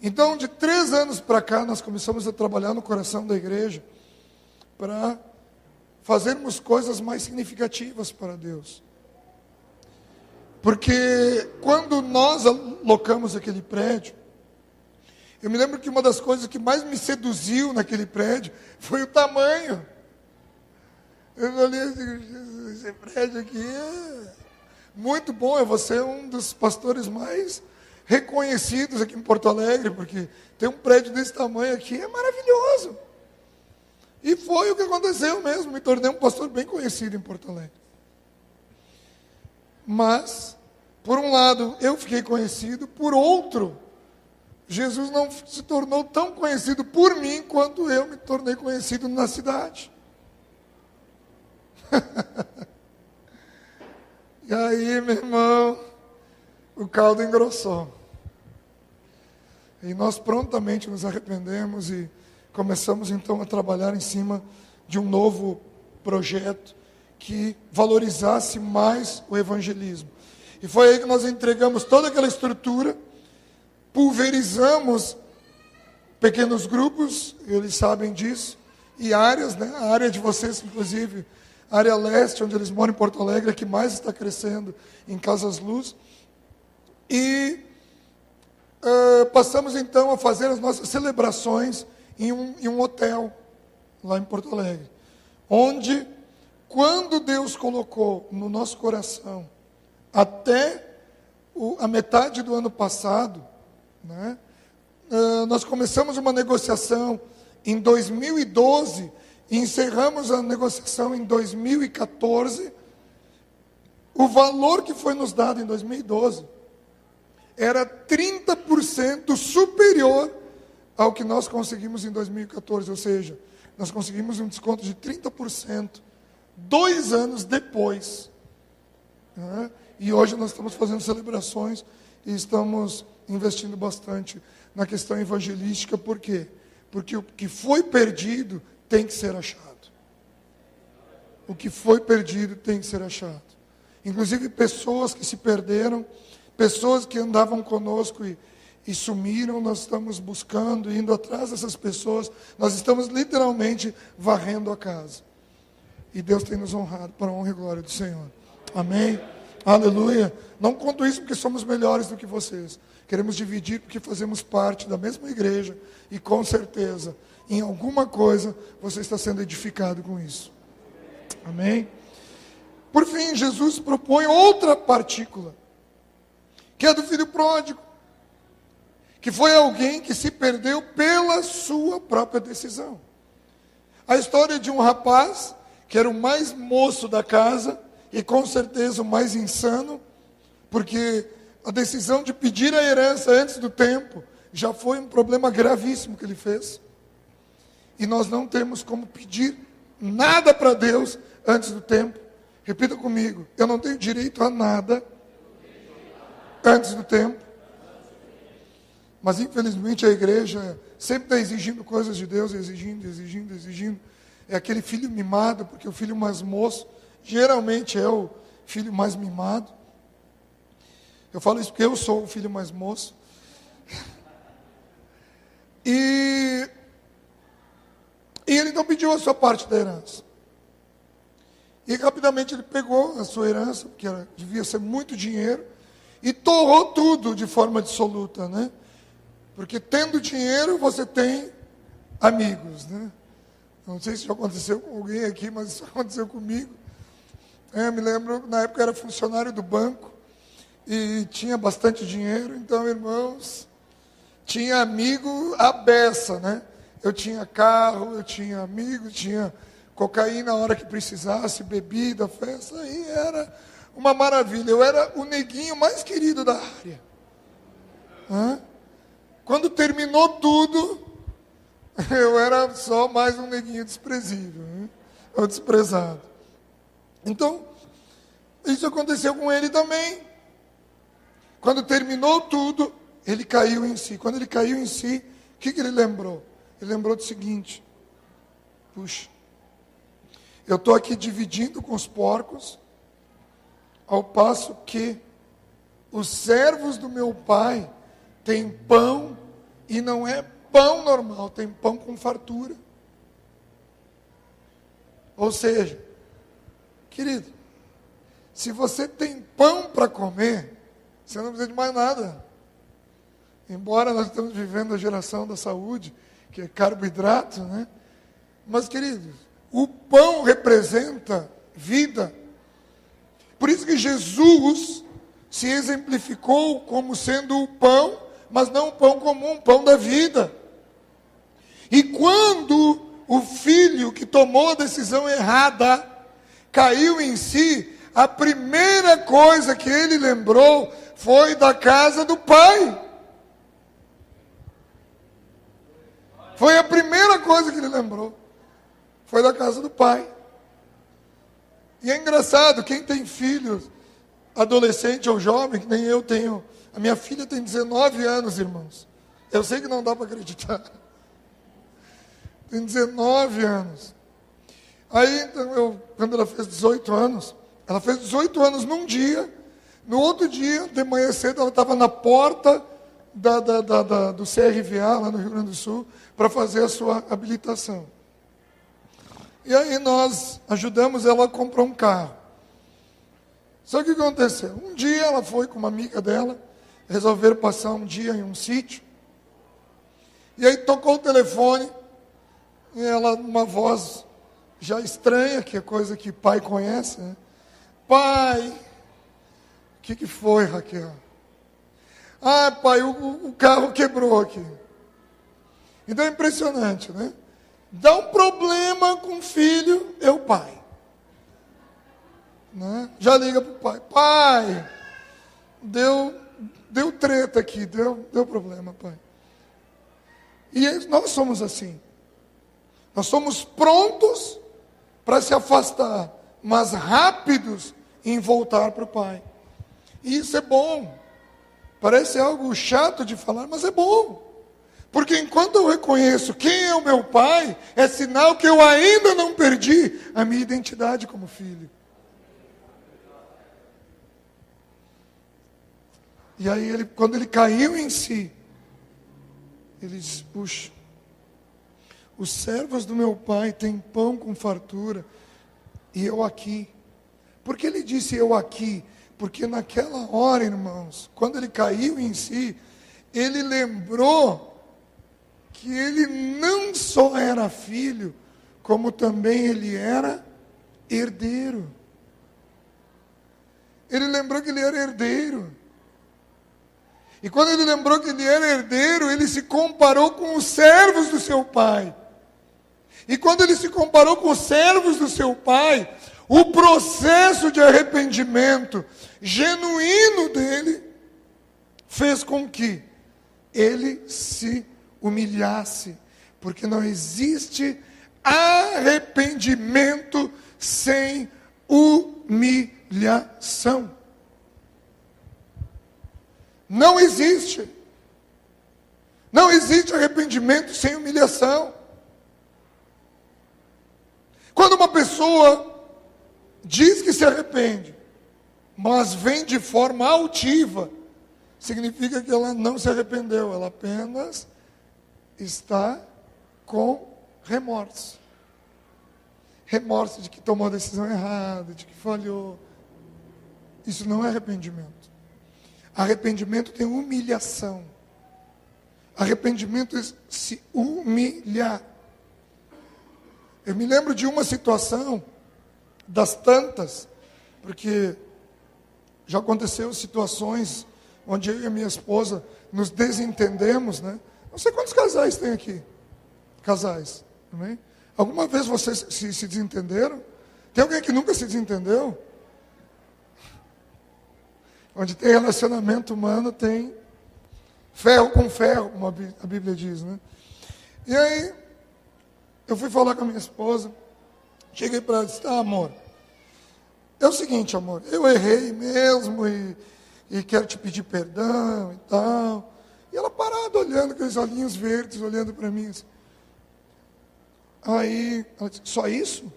Então, de 3 anos para cá, nós começamos a trabalhar no coração da igreja para fazermos coisas mais significativas para Deus. Porque quando nós alocamos aquele prédio, eu me lembro que uma das coisas que mais me seduziu naquele prédio foi o tamanho. Eu olhei assim, esse prédio aqui é muito bom, eu vou ser um dos pastores mais reconhecidos aqui em Porto Alegre, porque tem um prédio desse tamanho aqui, é maravilhoso. E foi o que aconteceu mesmo, me tornei um pastor bem conhecido em Porto Alegre. Mas, por um lado, eu fiquei conhecido, por outro, Jesus não se tornou tão conhecido por mim, quanto eu me tornei conhecido na cidade. E aí, meu irmão, o caldo engrossou. E nós prontamente nos arrependemos e começamos então a trabalhar em cima de um novo projeto que valorizasse mais o evangelismo. E foi aí que nós entregamos toda aquela estrutura, pulverizamos pequenos grupos, eles sabem disso, e áreas, né? A área de vocês, inclusive, a área leste, onde eles moram em Porto Alegre, é que mais está crescendo em Casas Luz. E passamos então a fazer as nossas celebrações em um hotel, lá em Porto Alegre. Onde, quando Deus colocou no nosso coração, até a metade do ano passado, né? Nós começamos uma negociação em 2012 e encerramos a negociação em 2014. O valor que foi nos dado em 2012 era 30% superior ao que nós conseguimos em 2014, ou seja, nós conseguimos um desconto de 30%, 2 anos depois, né? E hoje nós estamos fazendo celebrações e estamos investindo bastante na questão evangelística. Por quê? Porque o que foi perdido tem que ser achado. O que foi perdido tem que ser achado. Inclusive pessoas que se perderam, pessoas que andavam conosco e sumiram, nós estamos buscando, indo atrás dessas pessoas, nós estamos literalmente varrendo a casa. E Deus tem nos honrado para a honra e glória do Senhor. Amém? Aleluia. Não conto isso porque somos melhores do que vocês. Queremos dividir porque fazemos parte da mesma igreja e com certeza, em alguma coisa, você está sendo edificado com isso. Amém? Por fim, Jesus propõe outra partícula, que é do filho pródigo, que foi alguém que se perdeu pela sua própria decisão. A história de um rapaz, que era o mais moço da casa, e com certeza o mais insano, porque a decisão de pedir a herança antes do tempo, já foi um problema gravíssimo que ele fez. E nós não temos como pedir nada para Deus antes do tempo. Repita comigo, eu não tenho direito a nada antes do tempo. Mas infelizmente a igreja sempre está exigindo coisas de Deus, exigindo. É aquele filho mimado, porque o filho mais moço geralmente é o filho mais mimado. Eu falo isso porque eu sou o filho mais moço. E ele não pediu a sua parte da herança. E rapidamente ele pegou a sua herança, porque devia ser muito dinheiro, e torrou tudo de forma dissoluta, né? Porque tendo dinheiro, você tem amigos, né? Não sei se já aconteceu com alguém aqui, mas isso aconteceu comigo. Eu me lembro, na época eu era funcionário do banco, e tinha bastante dinheiro, então, irmãos, tinha amigo à beça, né? Eu tinha carro, eu tinha amigo, tinha cocaína a hora que precisasse, bebida, festa, aí era uma maravilha. Eu era o neguinho mais querido da área. Quando terminou tudo, eu era só mais um neguinho desprezível, né? Ou desprezado. Então, isso aconteceu com ele também. Quando terminou tudo, ele caiu em si. Quando ele caiu em si, o que ele lembrou? Ele lembrou do seguinte: puxa, eu estou aqui dividindo com os porcos, ao passo que os servos do meu pai têm pão, e não é pão normal, tem pão com fartura. Ou seja, querido, se você tem pão para comer, você não precisa de mais nada. Embora nós estamos vivendo a geração da saúde, que é carboidrato, né? Mas, queridos, o pão representa vida. Por isso que Jesus se exemplificou como sendo o pão, mas não o pão comum, o pão da vida. E quando o filho que tomou a decisão errada caiu em si, a primeira coisa que ele lembrou foi da casa do pai. Foi a primeira coisa que ele lembrou. Foi da casa do pai. E é engraçado, quem tem filhos, adolescente ou jovem, que nem eu tenho. A minha filha tem 19 anos, irmãos. Eu sei que não dá para acreditar. Tem 19 anos. Aí, então, quando ela fez 18 anos, ela fez 18 anos num dia. No outro dia, de manhã cedo, ela estava na porta do CRVA, lá no Rio Grande do Sul, para fazer a sua habilitação. E aí nós ajudamos ela a comprar um carro. Só que o que aconteceu? Um dia ela foi com uma amiga dela, resolveram passar um dia em um sítio, e aí tocou o telefone, e ela, uma voz já estranha, que é coisa que pai conhece, né? Pai, o que foi, Raquel? Ah, pai, o carro quebrou aqui. Então é impressionante, né? Dá um problema com o filho, é o pai. Né? Já liga para o pai. Pai, deu treta aqui, deu problema, pai. E nós somos assim. Nós somos prontos para se afastar, mas rápidos em voltar para o pai. E isso é bom. Parece algo chato de falar, mas é bom. Porque enquanto eu reconheço quem é o meu pai, é sinal que eu ainda não perdi a minha identidade como filho. E aí, quando ele caiu em si, ele disse, puxa, os servos do meu pai têm pão com fartura, e eu aqui. Por que ele disse eu aqui? Porque naquela hora, irmãos, quando ele caiu em si, ele lembrou que ele não só era filho, como também ele era herdeiro. Ele lembrou que ele era herdeiro. E quando ele lembrou que ele era herdeiro, ele se comparou com os servos do seu pai. E quando ele se comparou com os servos do seu pai, o processo de arrependimento genuíno dele fez com que ele se humilhasse, porque não existe arrependimento sem humilhação. Não existe. Não existe arrependimento sem humilhação. Quando uma pessoa diz que se arrepende, mas vem de forma altiva, significa que ela não se arrependeu, ela apenas está com remorso. Remorso de que tomou a decisão errada, de que falhou. Isso não é arrependimento. Arrependimento tem humilhação. Arrependimento é se humilhar. Eu me lembro de uma situação, das tantas, porque já aconteceu situações onde eu e a minha esposa nos desentendemos, né? Não sei quantos casais tem aqui. Casais, também. Alguma vez vocês se desentenderam? Tem alguém que nunca se desentendeu? Onde tem relacionamento humano, tem ferro com ferro, como a Bíblia diz, né? E aí, eu fui falar com a minha esposa, cheguei para ela e disse, amor, é o seguinte, amor, eu errei mesmo e quero te pedir perdão e tal. E ela parada, olhando, com aqueles olhinhos verdes, olhando para mim. Assim. Aí, ela disse, só isso?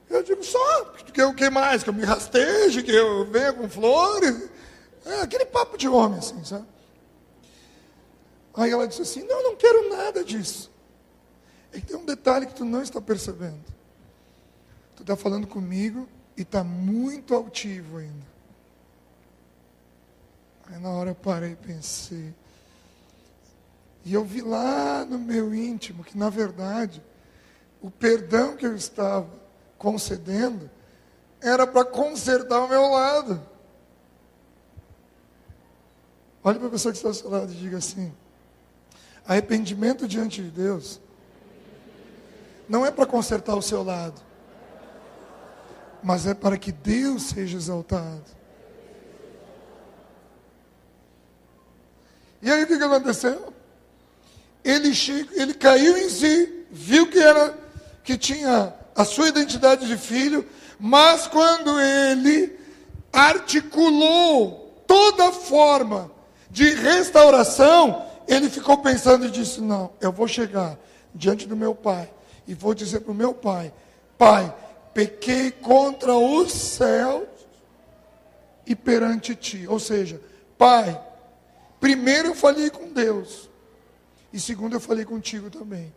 Eu digo, só, porque o que mais? Que eu me rasteje, que eu venha com flores. É, aquele papo de homem, assim, sabe? Aí ela disse assim, não quero nada disso. É que tem um detalhe que tu não está percebendo. Tu está falando comigo e está muito altivo ainda. Aí na hora eu parei e pensei. E eu vi lá no meu íntimo que, na verdade, o perdão que eu estava concedendo era para consertar o meu lado. Olhe para a pessoa que está ao seu lado e diga assim, arrependimento diante de Deus não é para consertar o seu lado, mas é para que Deus seja exaltado. E aí o que aconteceu? Ele caiu em si, viu que tinha a sua identidade de filho, mas quando ele articulou toda forma de restauração, ele ficou pensando e disse, não, eu vou chegar diante do meu pai e vou dizer para o meu pai, pai, pequei contra os céus e perante ti. Ou seja, pai, primeiro eu falei com Deus, e segundo eu falei contigo também.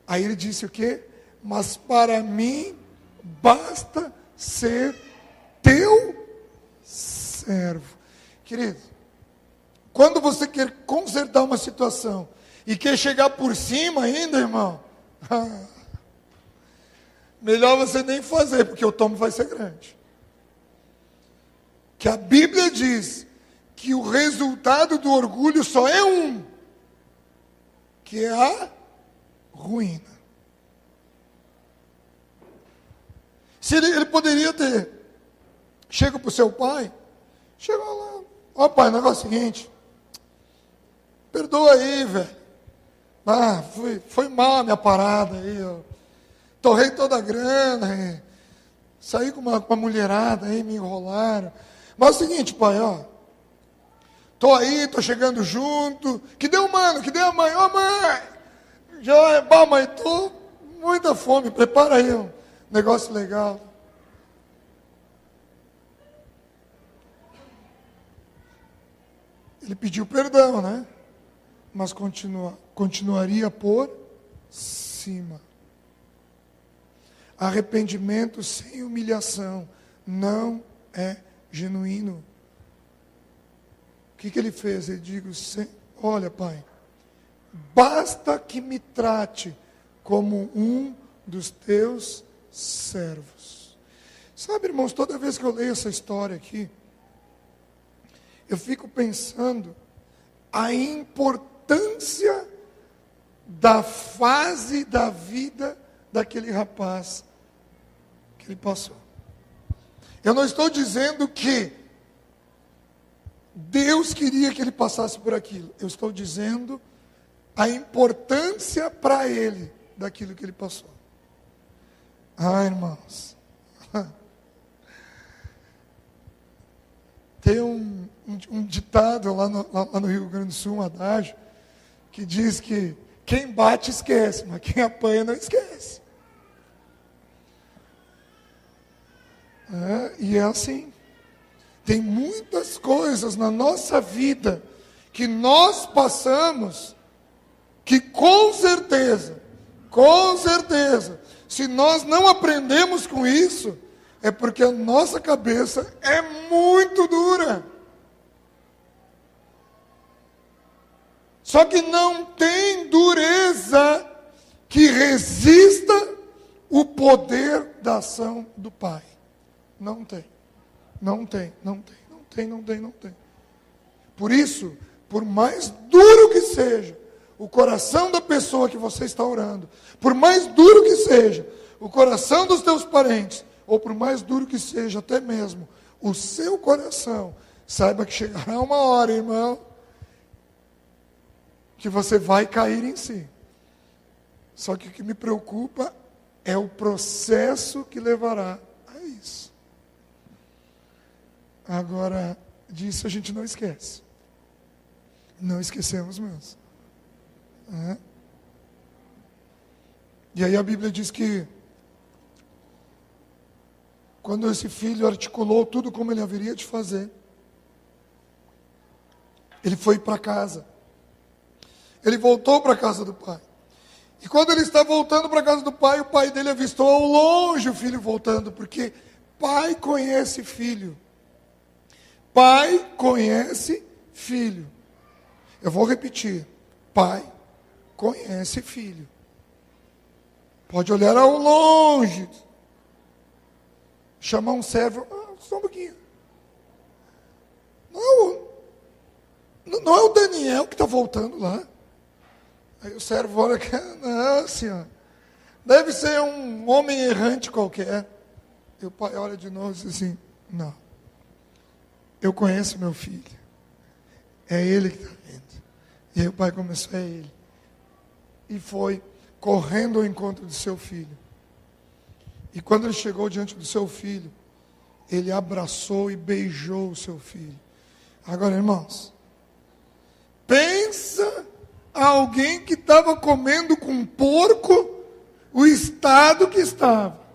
Aí ele disse o quê? Mas para mim basta ser teu servo. Querido, quando você quer consertar uma situação e quer chegar por cima ainda, irmão, melhor você nem fazer, porque o tombo vai ser grande. Que a Bíblia diz que o resultado do orgulho só é um, que é a ruína. Se ele poderia ter, chega para o seu pai, chega lá, ó pai, o negócio é o seguinte, perdoa aí, velho, foi mal a minha parada aí, ó. Torrei toda a grana, saí com uma mulherada aí, me enrolaram, mas é o seguinte, pai, ó, tô aí, tô chegando junto, que deu mano, que deu a mãe, ó mãe, já, mãe, tô muita fome, prepara aí um negócio legal. Ele pediu perdão, né? Mas continuaria por cima. Arrependimento sem humilhação não é genuíno. O que ele fez? Ele disse, olha pai, basta que me trate como um dos teus servos. Sabe, irmãos, toda vez que eu leio essa história aqui, eu fico pensando a importância da fase da vida daquele rapaz que ele passou. Eu não estou dizendo que Deus queria que ele passasse por aquilo. Eu estou dizendo a importância para ele daquilo que ele passou. Irmãos. Tem um ditado lá no Rio Grande do Sul, um adágio, que diz que quem bate esquece, mas quem apanha não esquece. E é assim. Tem muitas coisas na nossa vida que nós passamos que com certeza, se nós não aprendemos com isso, é porque a nossa cabeça é muito dura. Só que não tem dureza que resista o poder da ação do Pai. Não tem. Por isso, por mais duro que seja o coração da pessoa que você está orando, por mais duro que seja o coração dos teus parentes, ou por mais duro que seja até mesmo o seu coração, saiba que chegará uma hora, irmão, que você vai cair em si. Só que o que me preocupa é o processo que levará a isso. Agora, disso a gente não esquece. Não esquecemos mesmo. E aí a Bíblia diz que quando esse filho articulou tudo como ele haveria de fazer, ele foi para casa. Ele voltou para a casa do pai. E quando ele está voltando para a casa do pai, o pai dele avistou ao longe o filho voltando, porque pai conhece filho. Pai conhece filho. Eu vou repetir. Pai conhece filho. Pode olhar ao longe. Chamar um servo. Só um pouquinho. Não é o Daniel que está voltando lá. Aí o servo olha que, não, senhor. Deve ser um homem errante qualquer. E o pai olha de novo e diz assim, não. Eu conheço meu filho. É ele que está vindo. E aí o pai começou, é ele. E foi correndo ao encontro do seu filho. E quando ele chegou diante do seu filho, ele abraçou e beijou o seu filho. Agora, irmãos, pensa alguém que estava comendo com porco o estado que estava.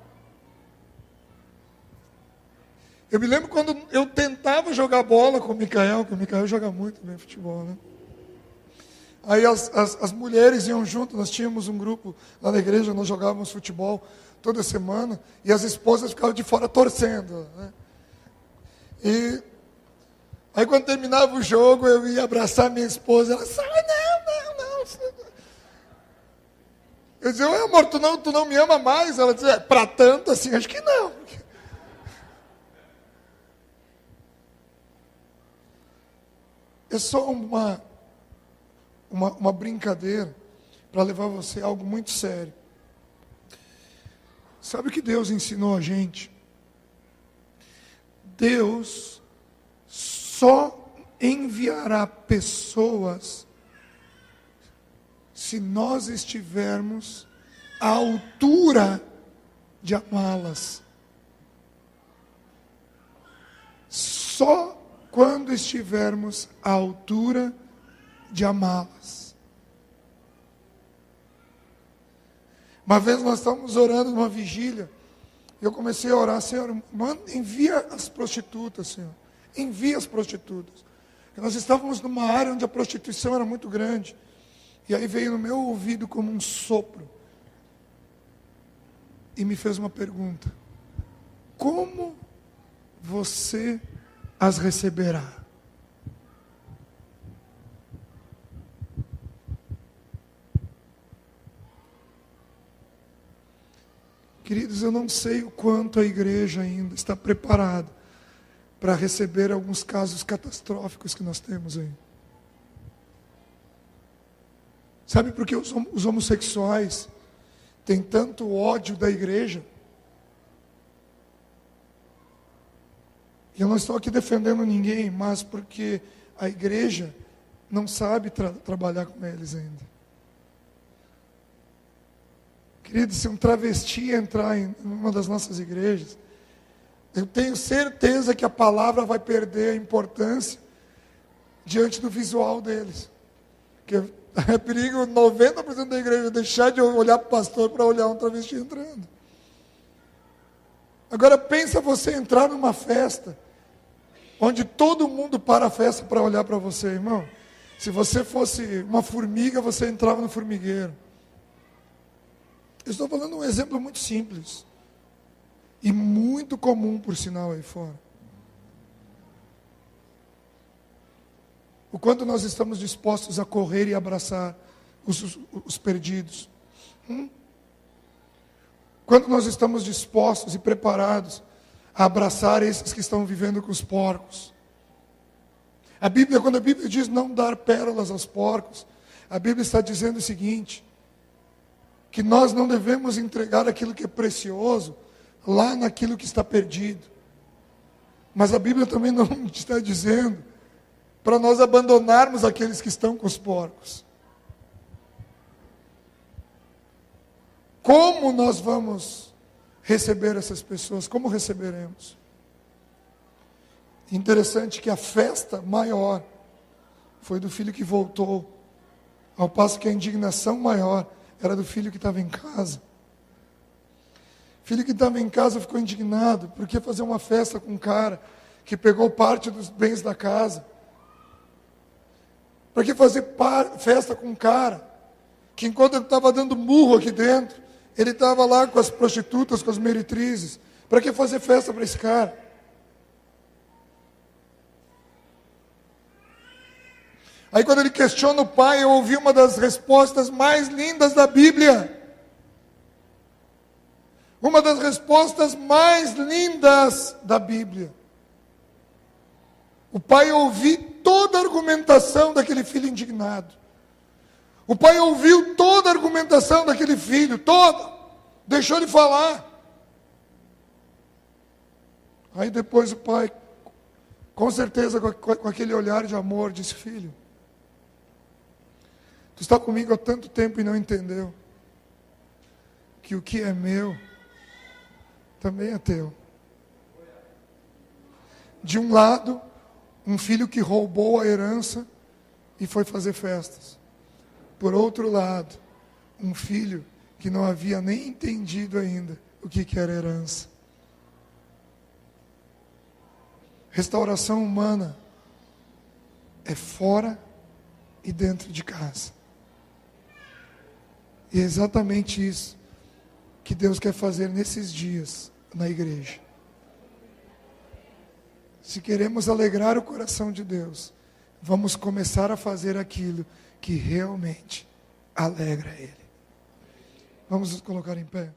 Eu me lembro quando eu tentava jogar bola com o Micael, que o Micael joga muito bem futebol, né? Aí as mulheres iam junto, nós tínhamos um grupo lá na igreja, nós jogávamos futebol toda semana, e as esposas ficavam de fora torcendo, né? E aí quando terminava o jogo, eu ia abraçar minha esposa, ela sai, não. Eu dizia, amor, tu não me ama mais? Ela dizia, para tanto assim, acho que não. é só uma brincadeira para levar você a algo muito sério. Sabe o que Deus ensinou a gente? Deus só enviará pessoas se nós estivermos à altura de amá-las. Só quando estivermos à altura de amá-las. Uma vez nós estávamos orando numa vigília, e eu comecei a orar: Senhor, envia as prostitutas, Senhor. Envia as prostitutas. E nós estávamos numa área onde a prostituição era muito grande. E aí veio no meu ouvido como um sopro. E me fez uma pergunta: como você as receberá? Queridos, eu não sei o quanto a igreja ainda está preparada para receber alguns casos catastróficos que nós temos aí. Sabe por que os homossexuais têm tanto ódio da igreja? E eu não estou aqui defendendo ninguém, mas porque a igreja não sabe trabalhar com eles ainda. Querido, se um travesti entrar em uma das nossas igrejas, eu tenho certeza que a palavra vai perder a importância diante do visual deles. Porque é perigo 90% da igreja deixar de olhar para o pastor para olhar um travesti entrando. Agora pensa você entrar numa festa onde todo mundo para a festa para olhar para você, irmão. Se você fosse uma formiga, você entrava no formigueiro. Eu estou falando um exemplo muito simples e muito comum, por sinal, aí fora. O quanto nós estamos dispostos a correr e abraçar os perdidos. Quanto nós estamos dispostos e preparados a abraçar esses que estão vivendo com os porcos. Quando a Bíblia diz não dar pérolas aos porcos, a Bíblia está dizendo o seguinte: que nós não devemos entregar aquilo que é precioso lá naquilo que está perdido. Mas a Bíblia também não está dizendo para nós abandonarmos aqueles que estão com os porcos. Como nós vamos receber essas pessoas? Como receberemos? Interessante que a festa maior foi do filho que voltou, ao passo que a indignação maior era do filho que estava em casa. O filho que estava em casa ficou indignado, porque fazer uma festa com um cara que pegou parte dos bens da casa? Para que fazer festa com um cara que, enquanto ele estava dando murro aqui dentro, ele estava lá com as prostitutas, com as meretrizes? Para que fazer festa para esse cara? Aí quando ele questiona o pai, eu ouvi uma das respostas mais lindas da Bíblia. Uma das respostas mais lindas da Bíblia. O pai ouviu toda a argumentação daquele filho indignado. O pai ouviu toda a argumentação daquele filho, toda. Deixou ele falar. Aí depois o pai, com certeza com aquele olhar de amor, disse: filho, tu está comigo há tanto tempo e não entendeu que o que é meu também é teu. De um lado, um filho que roubou a herança e foi fazer festas. Por outro lado, um filho que não havia nem entendido ainda o que era herança. Restauração humana é fora e dentro de casa. E é exatamente isso que Deus quer fazer nesses dias na igreja. Se queremos alegrar o coração de Deus, vamos começar a fazer aquilo que realmente alegra Ele. Vamos nos colocar em pé.